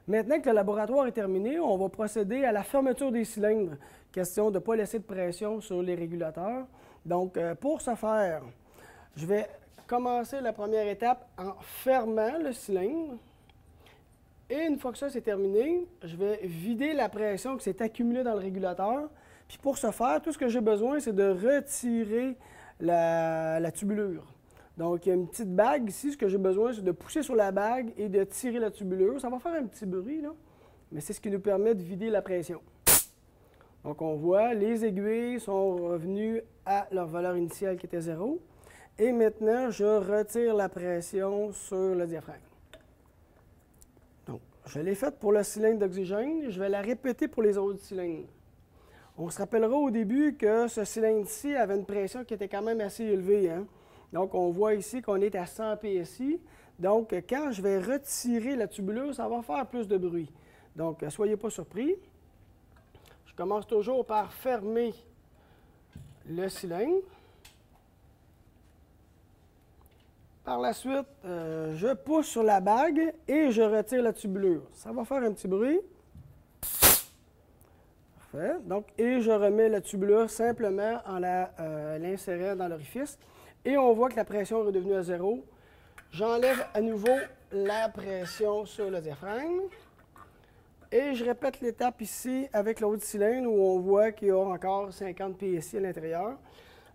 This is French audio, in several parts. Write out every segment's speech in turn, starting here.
Maintenant que le laboratoire est terminé, on va procéder à la fermeture des cylindres. Question de ne pas laisser de pression sur les régulateurs. Donc, pour ce faire, je vais commencer la première étape en fermant le cylindre. Et une fois que ça c'est terminé, je vais vider la pression qui s'est accumulée dans le régulateur. Puis pour ce faire, tout ce que j'ai besoin, c'est de retirer la tubulure. Donc, il y a une petite bague ici. Ce que j'ai besoin, c'est de pousser sur la bague et de tirer la tubulure. Ça va faire un petit bruit, là, mais c'est ce qui nous permet de vider la pression. Donc, on voit, les aiguilles sont revenues à leur valeur initiale qui était 0. Et maintenant, je retire la pression sur le diaphragme. Donc, je l'ai faite pour le cylindre d'oxygène. Je vais la répéter pour les autres cylindres. On se rappellera au début que ce cylindre-ci avait une pression qui était quand même assez élevée, hein? Donc, on voit ici qu'on est à 100 PSI. Donc, quand je vais retirer la tubulure, ça va faire plus de bruit. Donc, soyez pas surpris. Je commence toujours par fermer le cylindre. Par la suite, je pousse sur la bague et je retire la tubulure. Ça va faire un petit bruit. Parfait. Donc, et je remets la tubulure simplement en l'insérant dans l'orifice. Et on voit que la pression est redevenue à 0. J'enlève à nouveau la pression sur le diaphragme. Et je répète l'étape ici avec l'autre cylindre où on voit qu'il y a encore 50 PSI à l'intérieur.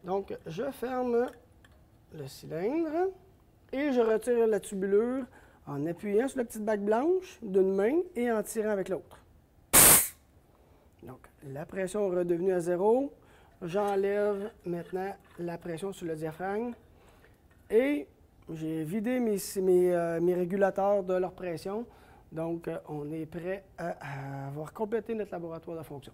Donc, je ferme le cylindre et je retire la tubulure en appuyant sur la petite bague blanche d'une main et en tirant avec l'autre. Donc, la pression est redevenue à 0. J'enlève maintenant la pression sur le diaphragme et j'ai vidé mes régulateurs de leur pression. Donc, on est prêt à avoir complété notre laboratoire de fonction.